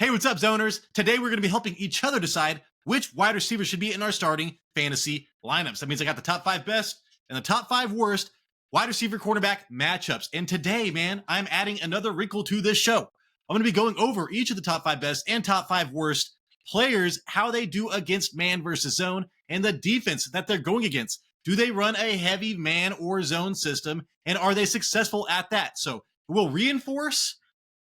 Hey, what's up, zoners? Today we're going to be helping each other decide which wide receiver should be in our starting fantasy lineups. That means I got the top 5 best and the top 5 worst wide receiver quarterback matchups. And today, man, I'm adding another wrinkle to this show. I'm going to be going over each of the top 5 best and top 5 worst players, how they do against man versus zone, and the defense that they're going against. Do they run a heavy man or zone system, and are they successful at that? So we'll reinforce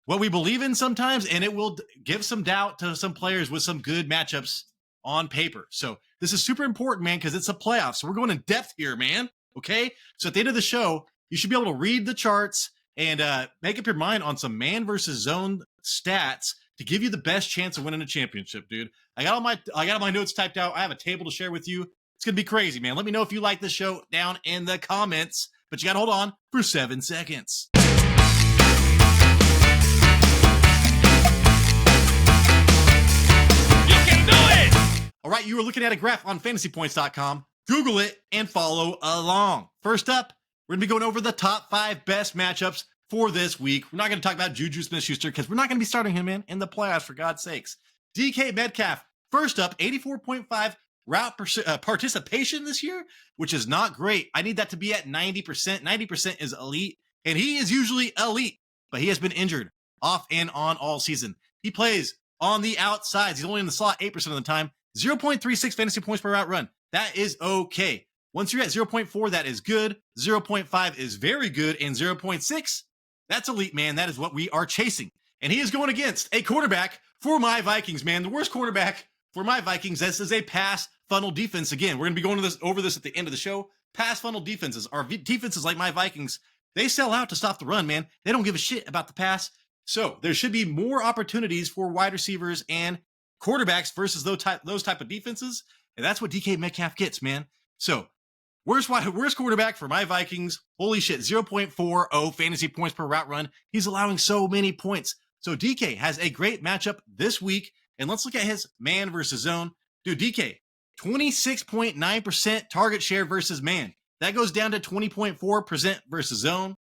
what we believe in sometimes, and it will give some doubt to some players with some good matchups on paper. So this is super important, man, because it's a playoff. So we're going in depth here, man. Okay? So at the end of the show, you should be able to read the charts and make up your mind on some man versus zone stats to give you the best chance of winning a championship, dude. I got all my notes typed out. I have a table to share with you. It's going to be crazy, man. Let me know if you like this show down in the comments, but you got to hold on for 7 seconds. All right, you are looking at a graph on fantasypoints.com. Google it and follow along. First up, we're going to be going over the top 5 best matchups for this week. We're not going to talk about Juju Smith-Schuster because we're not going to be starting him in the playoffs, for God's sakes. DK Metcalf, first up, 84.5 route participation this year, which is not great. I need that to be at 90%. 90% is elite, and he is usually elite, but he has been injured off and on all season. He plays on the outsides. He's only in the slot 8% of the time. 0.36 fantasy points per route run. That is okay. Once you're at 0.4, that is good. 0.5 is very good. And 0.6, that's elite, man. That is what we are chasing. And he is going against a quarterback for my Vikings, man. The worst quarterback for my Vikings. This is a pass funnel defense. Again, we're going to be going over this at the end of the show. Pass funnel defenses. Our defenses, like my Vikings, they sell out to stop the run, man. They don't give a shit about the pass. So there should be more opportunities for wide receivers and quarterbacks versus those type of defenses, and that's what DK Metcalf gets, man. So worst quarterback for my Vikings. Holy shit, 0.40 fantasy points per route run. He's allowing so many points. So DK has a great matchup this week, and let's look at his man versus zone. Dude, DK, 26.9% target share versus man. That goes down to 20.4% versus zone.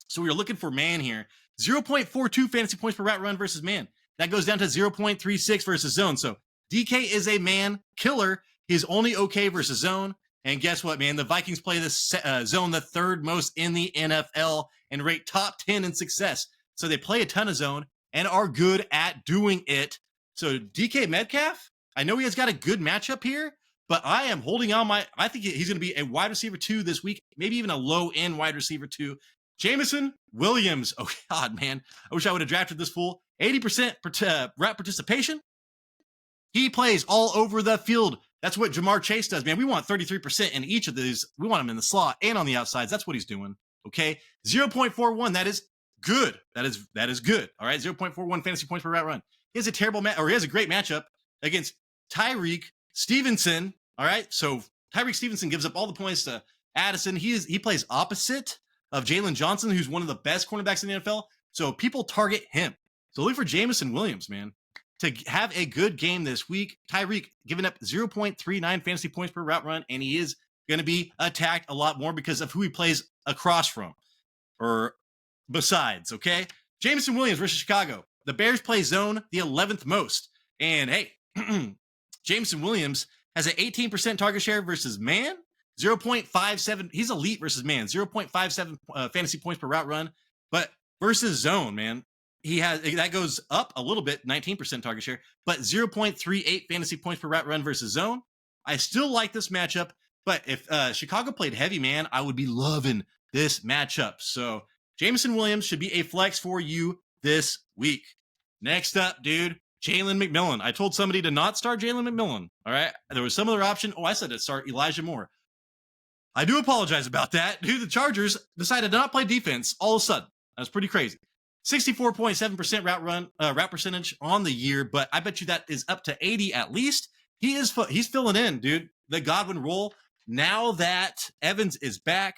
So we're looking for man here. 0.42 fantasy points per route run versus man. That goes down to 0.36 versus zone. So DK is a man killer. He's only okay versus zone. And guess what, man? The Vikings play this zone the third most in the NFL and rate top 10 in success. So they play a ton of zone and are good at doing it. So DK Metcalf, I know he has got a good matchup here, but I am holding on I think he's going to be a wide receiver 2 this week, maybe even a low-end wide receiver 2. Jameson Williams. Oh, God, man. I wish I would have drafted this fool. 80% route participation. He plays all over the field. That's what Jamar Chase does, man. We want 33% in each of these. We want him in the slot and on the outsides. That's what he's doing. Okay. 0.41. That is good. That is good. All right. 0.41 fantasy points per route run. He has a he has a great matchup against Tyreek Stevenson. All right. So Tyreek Stevenson gives up all the points to Addison. He plays opposite of Jalen Johnson, who's one of the best cornerbacks in the NFL. So people target him. So look for Jameson Williams, man, to have a good game this week. Tyreek giving up 0.39 fantasy points per route run, and he is going to be attacked a lot more because of who he plays across from or besides, okay? Jameson Williams versus Chicago. The Bears play zone the 11th most. And, hey, Jameson Williams has an 18% target share versus man, 0.57. He's elite versus man, 0.57 fantasy points per route run. But versus zone, man, that goes up a little bit, 19% target share, but 0.38 fantasy points per route run versus zone. I still like this matchup, but if Chicago played heavy, man, I would be loving this matchup. So Jameson Williams should be a flex for you this week. Next up, dude, Jalen McMillan. I told somebody to not start Jalen McMillan. All right. There was some other option. Oh, I said to start Elijah Moore. I do apologize about that. Dude, the Chargers decided to not play defense all of a sudden. That's pretty crazy. 64.7% route percentage on the year, but I bet you that is up to 80 at least. He's filling in, dude. The Godwin role. Now that Evans is back,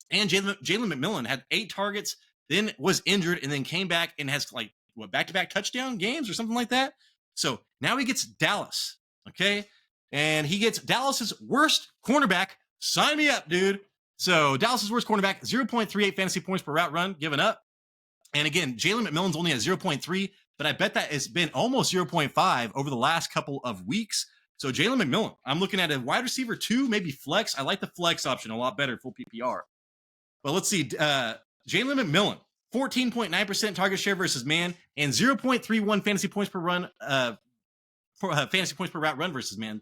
and Jalen McMillan had 8 targets, then was injured, and then came back and has back-to-back touchdown games or something like that. So now he gets Dallas, okay? And he gets Dallas's worst cornerback. Sign me up, dude. So Dallas's worst cornerback, 0.38 fantasy points per route run given up. And again, Jalen McMillan's only at 0.3, but I bet that it's been almost 0.5 over the last couple of weeks. So Jalen McMillan, I'm looking at a wide receiver 2, maybe flex. I like the flex option a lot better, full PPR. But let's see, Jalen McMillan, 14.9% target share versus man, and 0.31 fantasy points per run, fantasy points per route run versus man.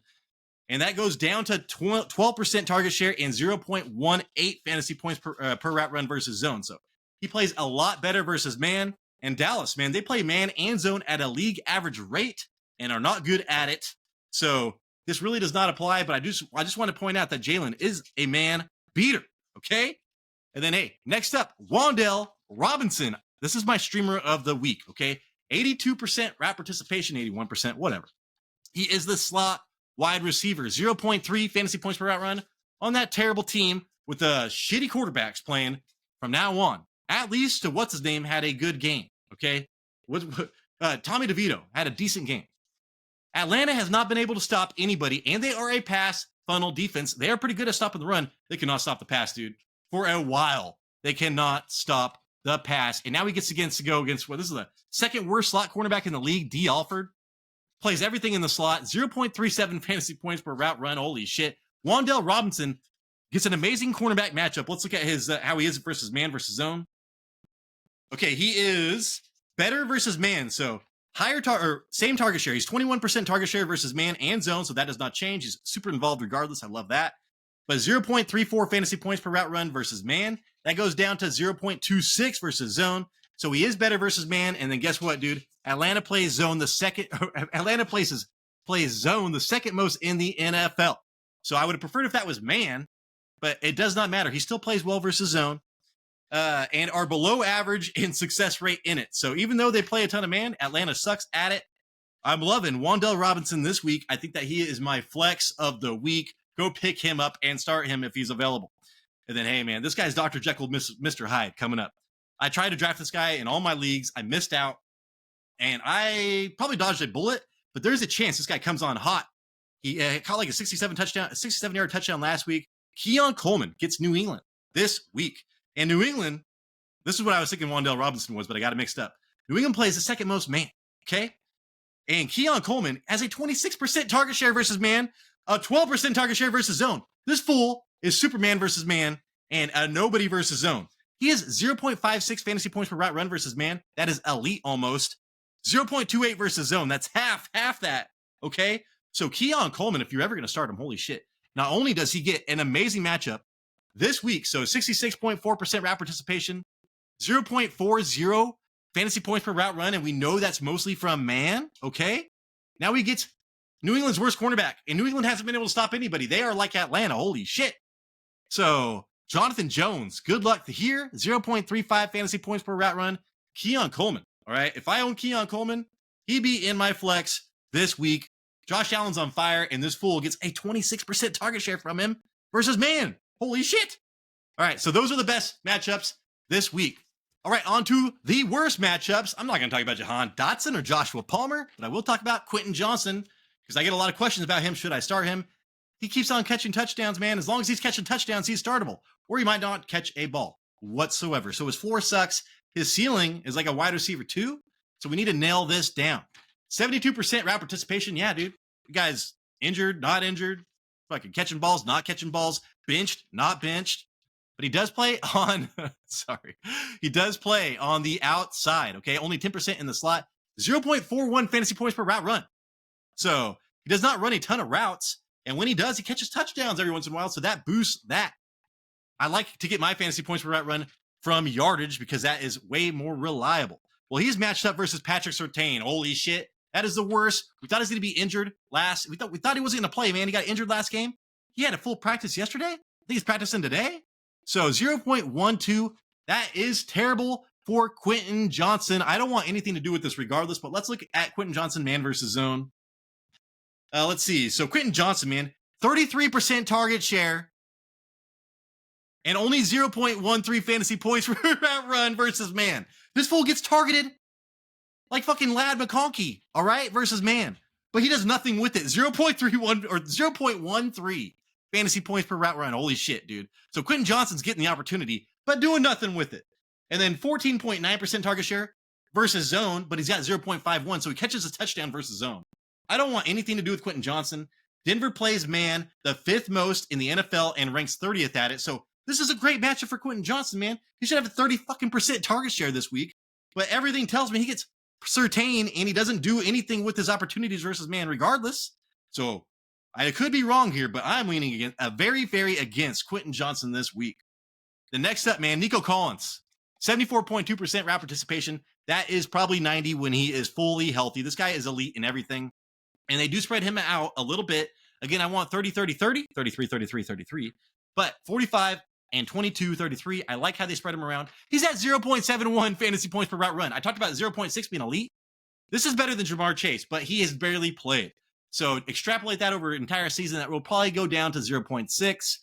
And that goes down to 12% target share and 0.18 fantasy points per route run versus zone. So he plays a lot better versus man. And Dallas, man, they play man and zone at a league average rate and are not good at it. So this really does not apply, but I just want to point out that Jalen is a man beater, okay? And then, hey, next up, Wan'Dale Robinson. This is my streamer of the week, okay? 82% route participation, 81%, whatever. He is the slot wide receiver, 0.3 fantasy points per route run on that terrible team with the shitty quarterbacks playing from now on. At least what's his name had a good game, okay? Tommy DeVito had a decent game. Atlanta has not been able to stop anybody, and they are a pass funnel defense. They are pretty good at stopping the run. They cannot stop the pass, dude. For a while, they cannot stop the pass. And now he gets to go against, this is the second worst slot cornerback in the league, D. Alford. Plays everything in the slot, 0.37 fantasy points per route run. Holy shit. Wan'Dale Robinson gets an amazing cornerback matchup. Let's look at his how he is versus man versus zone. Okay, he is better versus man. So same target share. He's 21% target share versus man and zone, so that does not change. He's super involved regardless. I love that. But 0.34 fantasy points per route run versus man. That goes down to 0.26 versus zone. So he is better versus man. And then guess what, dude? Atlanta plays zone the second. Atlanta plays zone the second most in the NFL. So I would have preferred if that was man, but it does not matter. He still plays well versus zone. And are below average in success rate in it. So even though they play a ton of man, Atlanta sucks at it. I'm loving Wan'Dale Robinson this week. I think that he is my flex of the week. Go pick him up and start him if he's available. And then, hey, man, this guy's Dr. Jekyll, Mr. Hyde coming up. I tried to draft this guy in all my leagues. I missed out. And I probably dodged a bullet, but there's a chance this guy comes on hot. He caught like a 67-yard touchdown last week. Keon Coleman gets New England this week. And New England, this is what I was thinking Wan'Dale Robinson was, but I got it mixed up. New England plays the second most man, okay? And Keon Coleman has a 26% target share versus man, a 12% target share versus zone. This fool is Superman versus man and a nobody versus zone. He has 0.56 fantasy points per route run versus man. That is elite almost. 0.28 versus zone. That's half that, okay? So Keon Coleman, if you're ever going to start him, holy shit. Not only does he get an amazing matchup this week, so 66.4% route participation, 0.40 fantasy points per route run, and we know that's mostly from man, okay? Now he gets New England's worst cornerback, and New England hasn't been able to stop anybody. They are like Atlanta, holy shit. So Jonathan Jones, good luck here, 0.35 fantasy points per route run. Keon Coleman, all right? If I own Keon Coleman, he'd be in my flex this week. Josh Allen's on fire, and this fool gets a 26% target share from him versus man. Holy shit. All right, so those are the best matchups this week. All right, on to the worst matchups. I'm not going to talk about Jahan Dotson or Joshua Palmer, but I will talk about Quentin Johnson because I get a lot of questions about him. Should I start him? He keeps on catching touchdowns, man. As long as he's catching touchdowns, he's startable. Or he might not catch a ball whatsoever. So his floor sucks. His ceiling is like a wide receiver too. So we need to nail this down. 72% route participation. Yeah, dude. You guys injured, not injured. Fucking catching balls, not catching balls. Benched, not benched. But he does play on, he does play on the outside, okay? Only 10% in the slot. 0.41 fantasy points per route run. So he does not run a ton of routes. And when he does, he catches touchdowns every once in a while. So that boosts that. I like to get my fantasy points per route run from yardage because that is way more reliable. Well, he's matched up versus Patrick Surtain. Holy shit. That is the worst. We thought he was going to be injured last. We thought he wasn't going to play, man. He got injured last game. He had a full practice yesterday. I think he's practicing today. So 0.12. That is terrible for Quentin Johnson. I don't want anything to do with this regardless, but let's look at Quentin Johnson, man versus zone. Let's see. So Quentin Johnson, man, 33% target share and only 0.13 fantasy points per route run versus man. This fool gets targeted like fucking Lad McConkey, all right, versus man. But he does nothing with it. 0.31 or 0.13 fantasy points per route run. Holy shit, dude. So Quentin Johnson's getting the opportunity, but doing nothing with it. And then 14.9% target share versus zone, but he's got 0.51, so he catches a touchdown versus zone. I don't want anything to do with Quentin Johnson. Denver plays man the 5th most in the NFL and ranks 30th at it. So this is a great matchup for Quentin Johnson, man. He should have a 30% target share this week. But everything tells me he gets Surtain and he doesn't do anything with his opportunities versus man regardless. So I could be wrong here, but I'm leaning against very against Quentin Johnson this week. The next up, man, Nico Collins, 74.2% route participation. That is probably 90 when he is fully healthy. This guy is elite in everything. And they do spread him out a little bit. Again, I want 30, 30, 30, 33, 33, 33. But 45 and 22, 33. I like how they spread him around. He's at 0.71 fantasy points per route run. I talked about 0.6 being elite. This is better than Jamar Chase, but he has barely played. So extrapolate that over an entire season. That will probably go down to 0.6.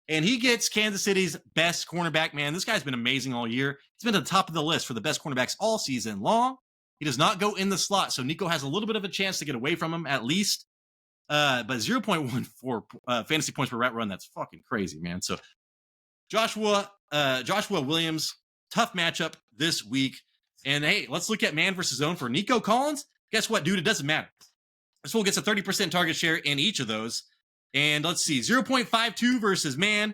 And he gets Kansas City's best cornerback, man. This guy's been amazing all year. He's been at the top of the list for the best cornerbacks all season long. He does not go in the slot, so Nico has a little bit of a chance to get away from him at least. But 0.14 fantasy points per route run, that's fucking crazy, man. So Joshua Williams, tough matchup this week. And hey, let's look at man versus zone for Nico Collins. Guess what, dude? It doesn't matter. This fool gets a 30% target share in each of those. And let's see, 0.52 versus man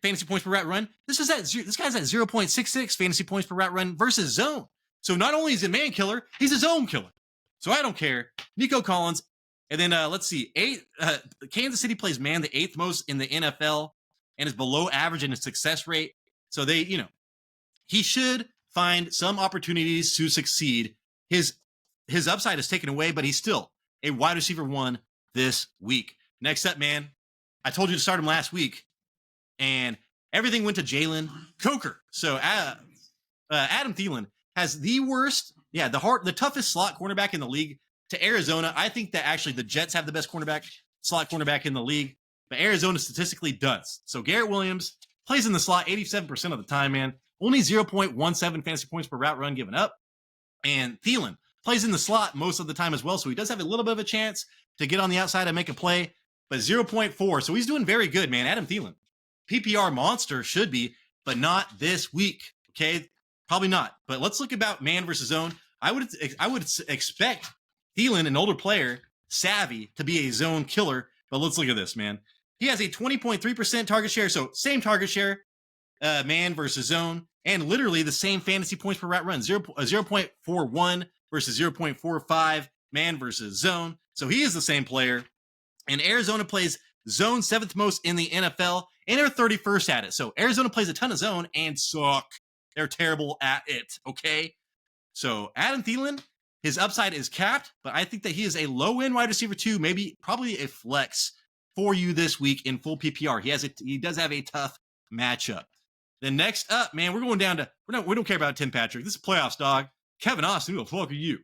fantasy points per route run. This guy's at 0.66 fantasy points per route run versus zone. So not only is he a man killer, he's a zone killer. So I don't care. Nico Collins. And then let's see, Kansas City plays man the 8th most in the NFL and is below average in his success rate. So he should find some opportunities to succeed. His upside is taken away, but he's still a wide receiver 1 this week. Next up, man, I told you to start him last week, and everything went to Jalen Coker. So Adam Thielen has the worst, the toughest slot cornerback in the league to Arizona. I think that actually the Jets have the best slot cornerback in the league, but Arizona statistically does. So Garrett Williams plays in the slot 87% of the time, man. Only 0.17 fantasy points per route run given up. And Thielen plays in the slot most of the time as well, so he does have a little bit of a chance to get on the outside and make a play, but 0.4. So he's doing very good, man. Adam Thielen, PPR monster should be, but not this week. Okay, probably not. But let's look about man versus zone. I would expect Thielen, an older player, savvy, to be a zone killer. But let's look at this, man. He has a 20.3% target share. So same target share, man versus zone, and literally the same fantasy points per route run, 0.41 versus 0.45 man versus zone. So he is the same player. And Arizona plays zone 7th most in the NFL, and they're 31st at it. So Arizona plays a ton of zone and suck. They're terrible at it, okay? So Adam Thielen, his upside is capped, but I think that he is a low-end wide receiver 2, probably a flex for you this week in full PPR. He does have a tough matchup. Then next up, man, we're going down to, we don't care about Tim Patrick. This is playoffs, dog. Kevin Austin, who the fuck are you?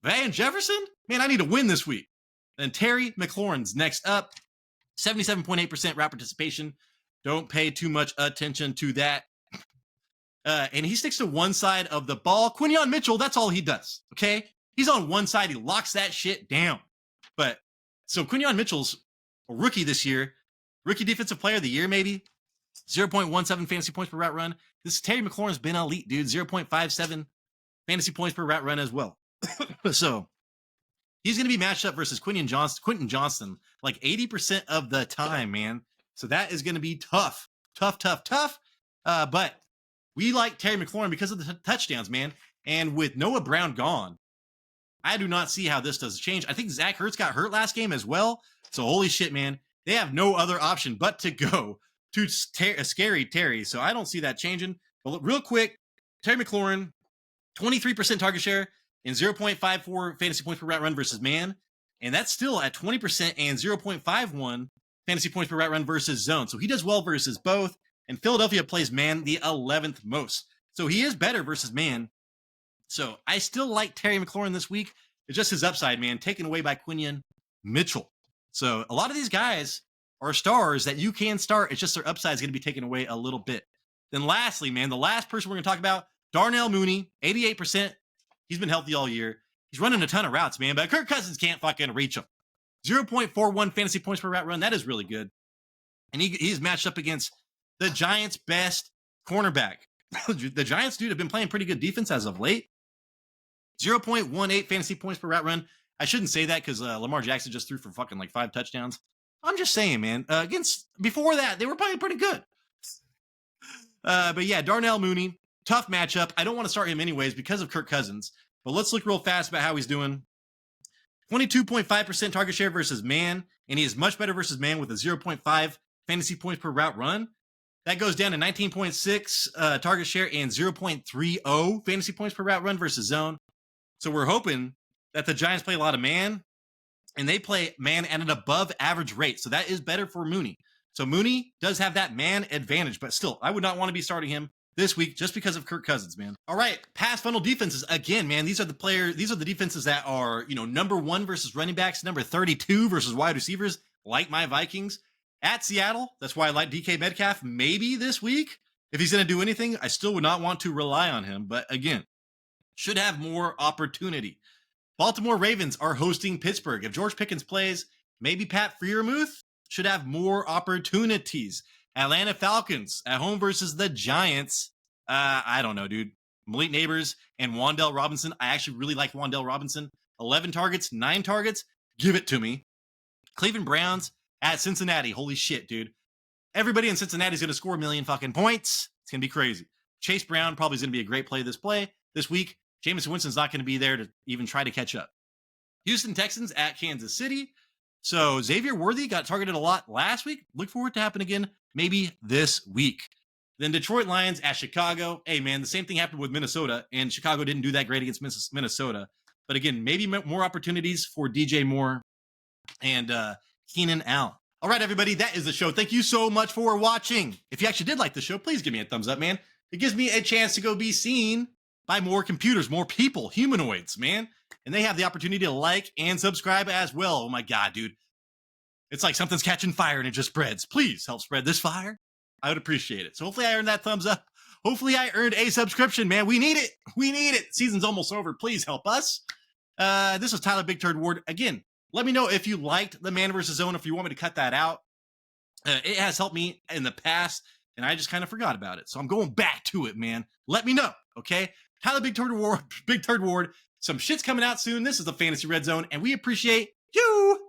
Van Jefferson? Man, I need to win this week. Then Terry McLaurin's next up, 77.8% route participation. Don't pay too much attention to that. And he sticks to one side of the ball. Quinyon Mitchell, that's all he does, okay? He's on one side. He locks that shit down. But so Quinyon Mitchell's a rookie this year. Rookie defensive player of the year, maybe. 0.17 fantasy points per route run. This Terry McLaurin's been elite, dude. 0.57 fantasy points per route run as well. So he's going to be matched up versus Quentin Johnson like 80% of the time, man. So that is going to be tough. But we like Terry McLaurin because of the touchdowns, man. And with Noah Brown gone, I do not see how this does change. I think Zach Ertz got hurt last game as well. So holy shit, man. They have no other option but to go to scary Terry. So I don't see that changing. But real quick, Terry McLaurin, 23% target share and 0.54 fantasy points per route run versus man. And that's still at 20% and 0.51 fantasy points per route run versus zone. So he does well versus both. And Philadelphia plays man the 11th most. So he is better versus man. So I still like Terry McLaurin this week. It's just his upside, man, taken away by Quinyon Mitchell. So a lot of these guys are stars that you can start. It's just their upside is going to be taken away a little bit. Then lastly, man, the last person we're going to talk about, Darnell Mooney, 88%. He's been healthy all year. He's running a ton of routes, man, but Kirk Cousins can't fucking reach him. 0.41 fantasy points per route run. That is really good. And he's matched up against the Giants' best cornerback. The Giants, dude, have been playing pretty good defense as of late. 0.18 fantasy points per route run. I shouldn't say that because Lamar Jackson just threw for fucking like 5 touchdowns. I'm just saying, man. Before that, they were probably pretty good. But yeah, Darnell Mooney, tough matchup. I don't want to start him anyways because of Kirk Cousins. But let's look real fast about how he's doing. 22.5% target share versus man, and he is much better versus man with a 0.5 fantasy points per route run. That goes down to 19.6 target share and 0.30 fantasy points per route run versus zone. So we're hoping that the Giants play a lot of man, and they play man at an above average rate. So that is better for Mooney. So Mooney does have that man advantage, but still, I would not want to be starting him this week just because of Kirk Cousins, man. All right, pass funnel defenses. Again, man, these are the defenses that are, number 1 versus running backs, number 32 versus wide receivers, like my Vikings. At Seattle, that's why I like DK Metcalf maybe this week. If he's going to do anything, I still would not want to rely on him. But again, should have more opportunity. Baltimore Ravens are hosting Pittsburgh. If George Pickens plays, maybe Pat Freiermuth should have more opportunities. Atlanta Falcons at home versus the Giants. I don't know, dude. Malik Neighbors and Wan'Dale Robinson. I actually really like Wan'Dale Robinson. 11 targets, 9 targets. Give it to me. Cleveland Browns at Cincinnati. Holy shit, dude. Everybody in Cincinnati is going to score a million fucking points. It's going to be crazy. Chase Brown probably is going to be a great play this week. Jameson Winston's not going to be there to even try to catch up. Houston Texans at Kansas City. So Xavier Worthy got targeted a lot last week. Look for it to happen again maybe this week. Then Detroit Lions at Chicago. Hey, man, the same thing happened with Minnesota, and Chicago didn't do that great against Minnesota. But again, maybe more opportunities for DJ Moore and Keenan Allen. All right, everybody, that is the show. Thank you so much for watching. If you actually did like the show, please give me a thumbs up, man. It gives me a chance to go be seen by more computers, more people, humanoids, man. And they have the opportunity to like and subscribe as well. Oh my God, dude. It's like something's catching fire and it just spreads. Please help spread this fire. I would appreciate it. So hopefully I earned that thumbs up. Hopefully I earned a subscription, man. We need it. We need it. Season's almost over. Please help us. This was Tyler Big Turd Ward. Again, let me know if you liked the man versus zone, if you want me to cut that out. It has helped me in the past, and I just kind of forgot about it. So I'm going back to it, man. Let me know, okay? Tyler Big Turd Ward. Some shit's coming out soon. This is the Fantasy Red Zone, and we appreciate you.